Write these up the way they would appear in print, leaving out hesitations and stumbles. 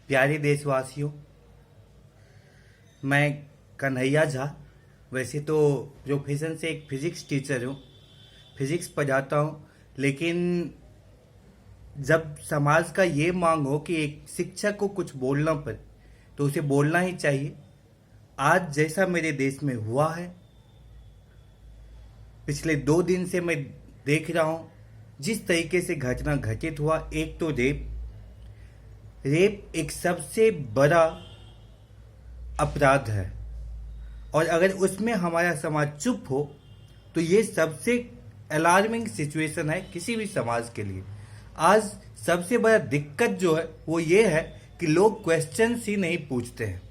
प्यारे देशवासियों, मैं कन्हैया झा। वैसे तो प्रोफेशन से एक फिजिक्स टीचर हूँ, फिजिक्स पढ़ाता हूँ। लेकिन जब समाज का ये मांग हो कि एक शिक्षक को कुछ बोलना पड़े तो उसे बोलना ही चाहिए। आज जैसा मेरे देश में हुआ है, पिछले 2 दिन से मैं देख रहा हूँ जिस तरीके से घटना घटित हुआ। एक तो रेप एक सबसे बड़ा अपराध है, और अगर उसमें हमारा समाज चुप हो तो ये सबसे अलार्मिंग सिचुएशन है किसी भी समाज के लिए। आज सबसे बड़ा दिक्कत जो है वो ये है कि लोग क्वेश्चंस ही नहीं पूछते हैं,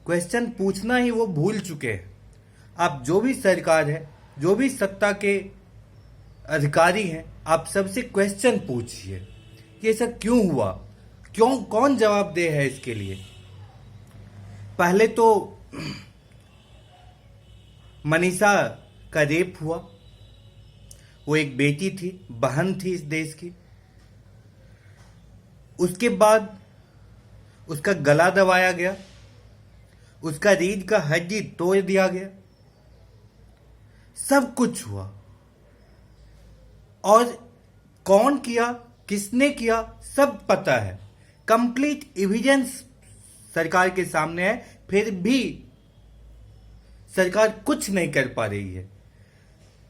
क्वेश्चन पूछना ही वो भूल चुके हैं। आप जो भी सरकार है, जो भी सत्ता के अधिकारी हैं, आप सबसे क्वेश्चन पूछिए कि ऐसा क्यों हुआ, क्यों, कौन जवाबदेह है इसके लिए। पहले तो मनीषा का रेप हुआ। वो एक बेटी थी, बहन थी इस देश की। उसके बाद उसका गला दबाया गया, उसका रीढ़ का हड्डी तोड़ दिया गया, सब कुछ हुआ। और कौन किया, किसने किया, सब पता है। कंप्लीट एविडेंस सरकार के सामने है, फिर भी सरकार कुछ नहीं कर पा रही है।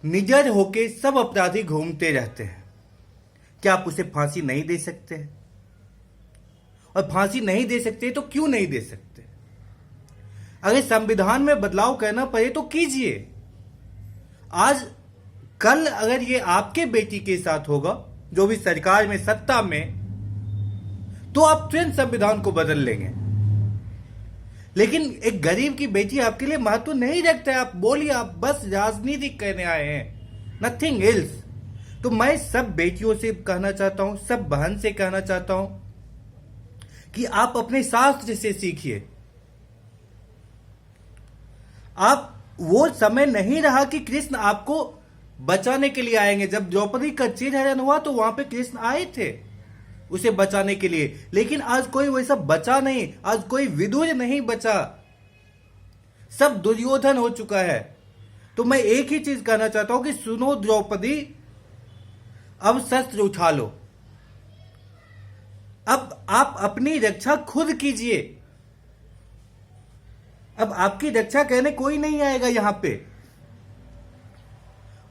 निडर होके सब अपराधी घूमते रहते हैं। क्या आप उसे फांसी नहीं दे सकते हैं? और फांसी नहीं दे सकते तो क्यों नहीं दे सकते? अगर संविधान में बदलाव करना पड़े तो कीजिए। आज कल अगर ये आपके बेटी के साथ होगा, जो भी सरकार में, सत्ता में, तो आप तुरंत संविधान को बदल लेंगे। लेकिन एक गरीब की बेटी आपके लिए महत्व नहीं रखता है। आप बोलिए, आप बस राजनीति करने आए हैं, नथिंग एल्स। तो मैं सब बेटियों से कहना चाहता हूं, सब बहन से कहना चाहता हूं कि आप अपने शास्त्र से सीखिए। आप, वो समय नहीं रहा कि कृष्ण आपको बचाने के लिए आएंगे। जब द्रौपदी का चिरहरण हुआ तो वहां पे कृष्ण आए थे उसे बचाने के लिए। लेकिन आज कोई वैसा बचा नहीं, आज कोई विदुर नहीं बचा, सब दुर्योधन हो चुका है। तो मैं एक ही चीज कहना चाहता हूं कि सुनो द्रौपदी, अब शस्त्र उठा लो। अब आप अपनी रक्षा खुद कीजिए। अब आपकी रक्षा करने कोई नहीं आएगा यहां पे।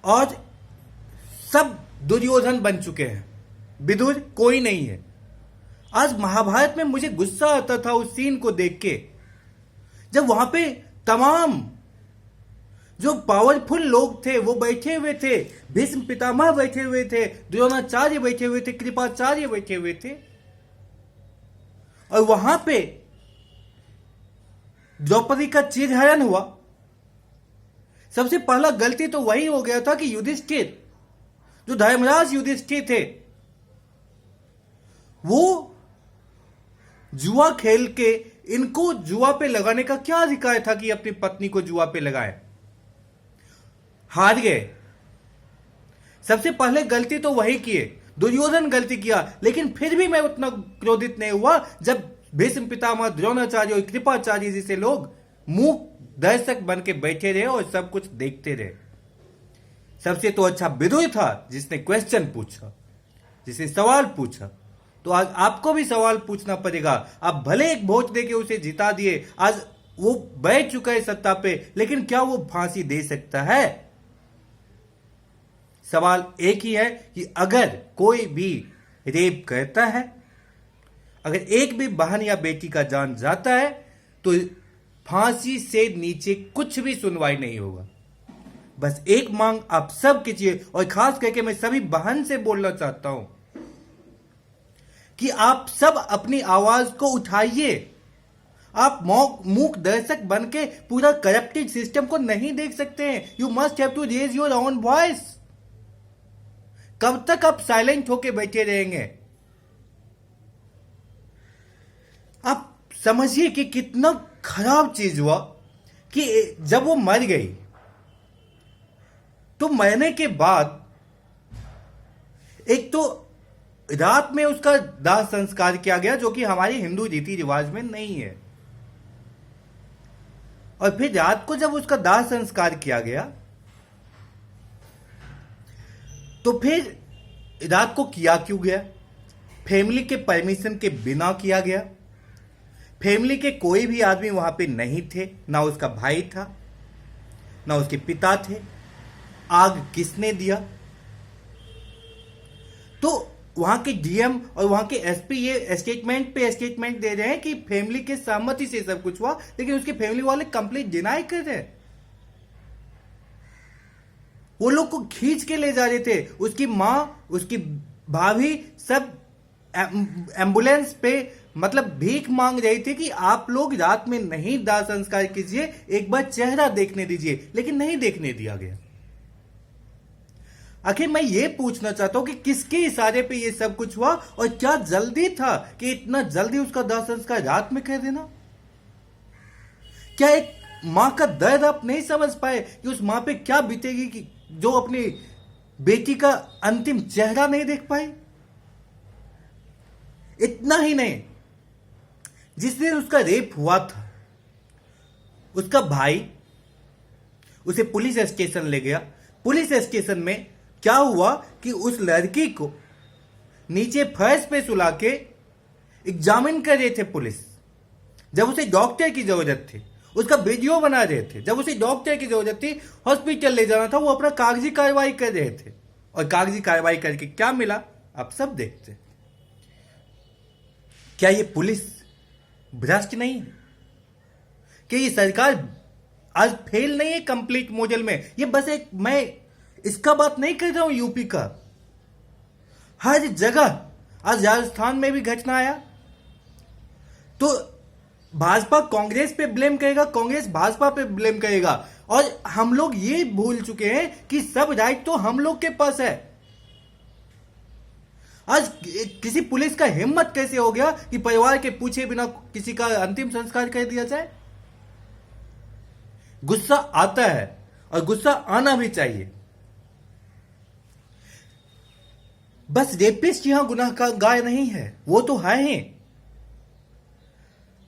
और सब दुर्योधन बन चुके हैं, विदुर कोई नहीं है। आज महाभारत में मुझे गुस्सा आता था उस सीन को देख के, जब वहां पे तमाम जो पावरफुल लोग थे वो बैठे हुए थे। भीष्म पितामह बैठे हुए थे, द्रोणाचार्य बैठे हुए थे, कृपाचार्य बैठे हुए थे। और वहां पे द्रौपदी का चिरहरण हुआ। सबसे पहला गलती तो वही हो गया था कि युधिष्ठिर, जो धर्मराज युधिष्ठिर थे, वो जुआ खेल के इनको जुआ पे लगाने का क्या अधिकार था कि अपनी पत्नी को जुआ पे लगाए। हार गए। सबसे पहले गलती तो वही किए, दुर्योधन गलती किया। लेकिन फिर भी मैं उतना क्रोधित नहीं हुआ जब भीष्म पितामह, द्रोणाचार्य और कृपाचार्य जैसे लोग मूक दर्शक बन के बैठे रहे और सब कुछ देखते रहे। सबसे तो अच्छा विदुर था जिसने क्वेश्चन पूछा, जिसने सवाल पूछा। तो आज आपको भी सवाल पूछना पड़ेगा। आप भले एक वोट देके उसे जिता दिए, आज वो बैठ चुका है सत्ता पे, लेकिन क्या वो फांसी दे सकता है? सवाल एक ही है कि अगर कोई भी रेप करता है, अगर एक भी बहन या बेटी का जान जाता है, तो फांसी से नीचे कुछ भी सुनवाई नहीं होगा। बस एक मांग आप सब कीजिए, और खास करके मैं सभी बहन से बोलना चाहता हूं कि आप सब अपनी आवाज को उठाइए। आप मूक दर्शक बन के पूरा करप्टेड सिस्टम को नहीं देख सकते हैं। You must have to raise your own voice. कब तक आप साइलेंट होके बैठे रहेंगे? आप समझिए कि कितना खराब चीज हुआ कि जब वो मर गई तो मरने के बाद एक तो रात में उसका दाह संस्कार किया गया, जो कि हमारे हिंदू रीति रिवाज में नहीं है। और फिर रात को जब उसका दाह संस्कार किया गया, तो फिर रात को किया क्यों गया? फैमिली के परमिशन के बिना किया गया। फैमिली के कोई भी आदमी वहां पे नहीं थे, ना उसका भाई था, ना उसके पिता थे। आग किसने दिया? तो वहां के डीएम और वहां के एसपी ये स्टेटमेंट पे स्टेटमेंट दे रहे हैं कि फैमिली के सहमति से सब कुछ हुआ, लेकिन उसके फैमिली वाले कंप्लीट डिनाई कर रहे हैं। वो लोग को खींच के ले जा रहे थे, उसकी मां, उसकी भाभी सब एम्बुलेंस पे मतलब भीख मांग रही थी कि आप लोग रात में नहीं दाह संस्कार कीजिए, एक बार चेहरा देखने दीजिए, लेकिन नहीं देखने दिया गया। आखिर मैं ये पूछना चाहता हूं कि किसके इशारे पे ये सब कुछ हुआ, और क्या जल्दी था कि इतना जल्दी उसका दाह संस्कार रात में कर देना? क्या एक मां का दर्द आप नहीं समझ पाए कि उस मां पे क्या बीतेगी कि जो अपनी बेटी का अंतिम चेहरा नहीं देख पाई? इतना ही नहीं, जिस दिन उसका रेप हुआ था, उसका भाई उसे पुलिस स्टेशन ले गया। पुलिस स्टेशन में क्या हुआ कि उस लड़की को नीचे फर्श पे सुला के एग्जामिन कर रहे थे पुलिस, जब उसे डॉक्टर की जरूरत थी। उसका वीडियो बना रहे थे, जब उसे डॉक्टर की जरूरत थी, हॉस्पिटल ले जाना था, वो अपना कागजी कार्रवाई कर रहे थे। और कागजी कार्रवाई करके क्या मिला आप सब देखते। क्या ये पुलिस भ्रष्ट नहीं है? क्या ये सरकार आज फेल नहीं है कंप्लीट मॉडल में? ये बस एक, मैं इसका बात नहीं कर रहा हूं यूपी का, हर जगह। आज राजस्थान में भी घटना आया तो भाजपा कांग्रेस पे ब्लेम करेगा, कांग्रेस भाजपा पे ब्लेम करेगा, और हम लोग ये भूल चुके हैं कि सब राइट तो हम लोग के पास है। आज किसी पुलिस का हिम्मत कैसे हो गया कि परिवार के पूछे बिना किसी का अंतिम संस्कार कर दिया जाए? गुस्सा आता है, और गुस्सा आना भी चाहिए। बस रेपिस्ट यहां गुनाहगार नहीं है, वो तो है ही।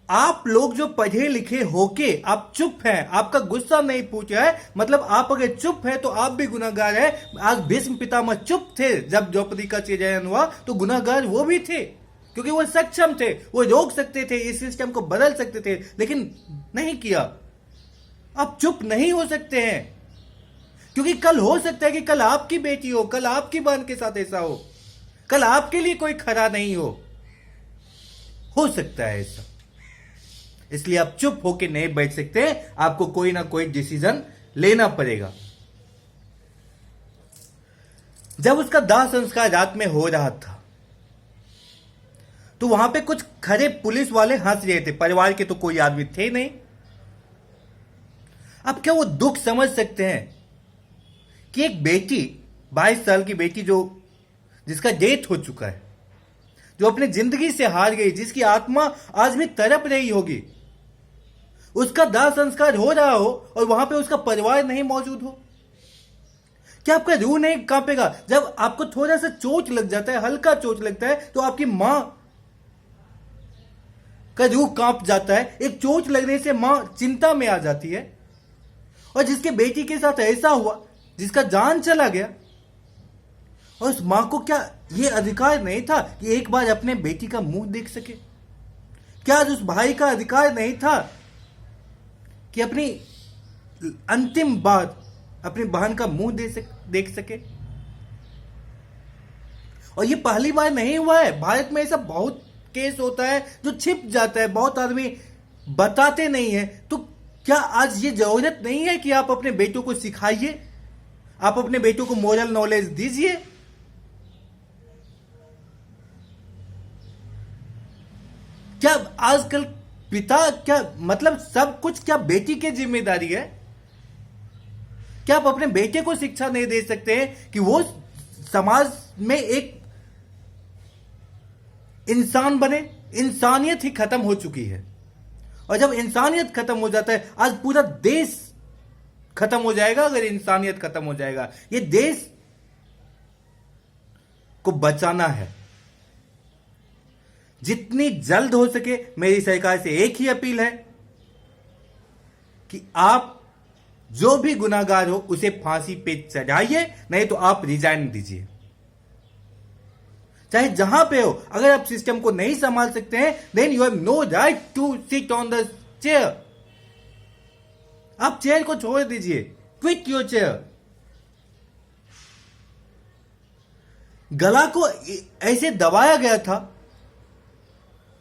आप लोग जो पढ़े लिखे होके आप चुप हैं, आपका गुस्सा नहीं पूछा है, मतलब आप अगर चुप है तो आप भी गुनाहगार है। आज भीष्म पितामह चुप थे, जब द्रौपदी का चयन हुआ तो गुनाहगार वो भी थे, क्योंकि वो सक्षम थे, वो रोक सकते थे, इस सिस्टम को बदल सकते थे, लेकिन नहीं किया। आप चुप नहीं हो सकते हैं, क्योंकि कल हो सकता है कि कल आपकी बेटी हो, कल आपकी बहन के साथ ऐसा हो, कल आपके लिए कोई खरा नहीं हो सकता है ऐसा। इसलिए आप चुप होके नहीं बैठ सकते, आपको कोई ना कोई डिसीजन लेना पड़ेगा। जब उसका दाह संस्कार रात में हो रहा था तो वहां पे कुछ खड़े पुलिस वाले हंस रहे थे, परिवार के तो कोई आदमी थे नहीं। अब क्या वो दुख समझ सकते हैं कि एक बेटी, 22 साल की बेटी, जो जिसका डेथ हो चुका है, जो अपनी जिंदगी से हार गई, जिसकी आत्मा आज भी तड़प रही होगी, उसका दाह संस्कार हो रहा हो और वहां पे उसका परिवार नहीं मौजूद हो? क्या आपका रूह नहीं कांपेगा? जब आपको थोड़ा सा चोट लग जाता है, हल्का चोट लगता है, तो आपकी मां का रूह कांप जाता है। एक चोट लगने से मां चिंता में आ जाती है। और जिसके बेटी के साथ ऐसा हुआ, जिसका जान चला गया, और उस मां को क्या यह अधिकार नहीं था कि एक बार अपने बेटी का मुंह देख सके? क्या उस भाई का अधिकार नहीं था कि अपनी अंतिम बार अपनी बहन का मुंह देख सके? और ये पहली बार नहीं हुआ है, भारत में ऐसा बहुत केस होता है जो छिप जाता है, बहुत आदमी बताते नहीं है। तो क्या आज ये जरूरत नहीं है कि आप अपने बेटों को सिखाइए, आप अपने बेटों को मोरल नॉलेज दीजिए? क्या आजकल पिता, क्या मतलब सब कुछ क्या बेटी की जिम्मेदारी है? क्या आप अपने बेटे को शिक्षा नहीं दे सकते हैं कि वो समाज में एक इंसान बने? इंसानियत ही खत्म हो चुकी है, और जब इंसानियत खत्म हो जाता है, आज पूरा देश खत्म हो जाएगा। अगर इंसानियत खत्म हो जाएगा, ये देश को बचाना है, जितनी जल्द हो सके मेरी सरकार से एक ही अपील है कि आप जो भी गुनाहगार हो उसे फांसी पे चढ़ाइए, नहीं तो आप रिजाइन दीजिए। चाहे जहां पे हो, अगर आप सिस्टम को नहीं संभाल सकते हैं, then you have no right to sit on the chair. आप चेयर को छोड़ दीजिए, क्विट योर चेयर। गला को ऐसे दबाया गया था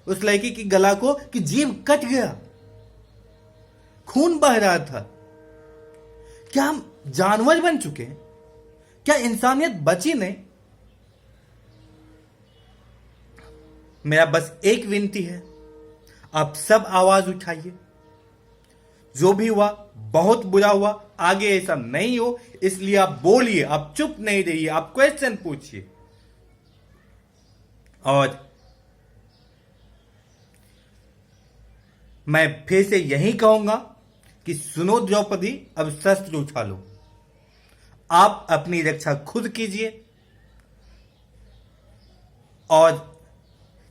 उस लड़की की गला को कि जीभ कट गया, खून बह रहा था। क्या हम जानवर बन चुके हैं? क्या इंसानियत बची नहीं? मेरा बस एक विनती है, आप सब आवाज उठाइए। जो भी हुआ बहुत बुरा हुआ, आगे ऐसा नहीं हो इसलिए आप बोलिए, आप चुप नहीं रहिए, आप क्वेश्चन पूछिए। और मैं फिर से यही कहूंगा कि सुनो द्रौपदी, अब शस्त्र उठा लो। आप अपनी रक्षा खुद कीजिए और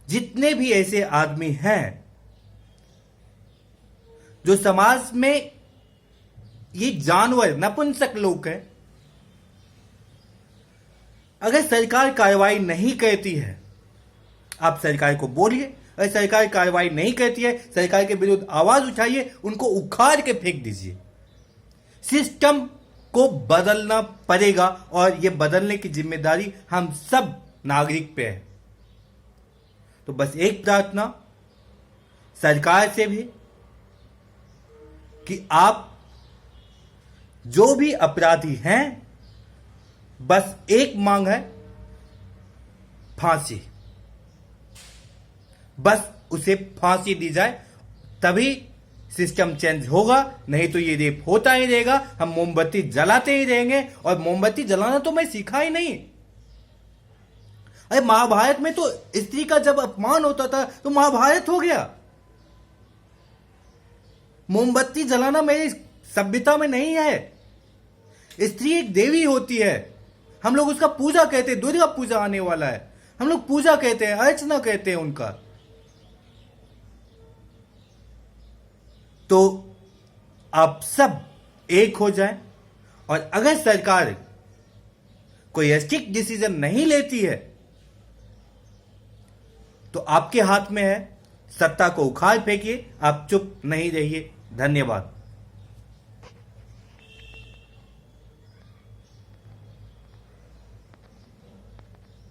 जितने भी ऐसे आदमी हैं जो समाज में ये जानवर नपुंसक लोग हैं, अगर सरकार कार्रवाई नहीं करती है, आप सरकार को बोलिए। अगर सरकार कार्रवाई नहीं करती है, सरकार के विरुद्ध आवाज उठाइए, उनको उखाड़ के फेंक दीजिए। सिस्टम को बदलना पड़ेगा और यह बदलने की जिम्मेदारी हम सब नागरिक पे है। तो बस एक प्रार्थना सरकार से भी कि आप जो भी अपराधी हैं, बस एक मांग है, फांसी। बस उसे फांसी दी जाए, तभी सिस्टम चेंज होगा। नहीं तो ये रेप होता ही रहेगा, हम मोमबत्ती जलाते ही रहेंगे। और मोमबत्ती जलाना तो मैं सीखा ही नहीं। अरे महाभारत में तो स्त्री का जब अपमान होता था तो महाभारत हो गया। मोमबत्ती जलाना मेरी सभ्यता में नहीं है। स्त्री एक देवी होती है, हम लोग उसका पूजा कहते हैं। दुर्गा पूजा आने वाला है, हम लोग पूजा कहते हैं, अर्चना कहते हैं उनका। तो आप सब एक हो जाएं, और अगर सरकार कोई स्ट्रिक्ट डिसीजन नहीं लेती है तो आपके हाथ में है, सत्ता को उखाड़ फेंकिए, आप चुप नहीं रहिए। धन्यवाद।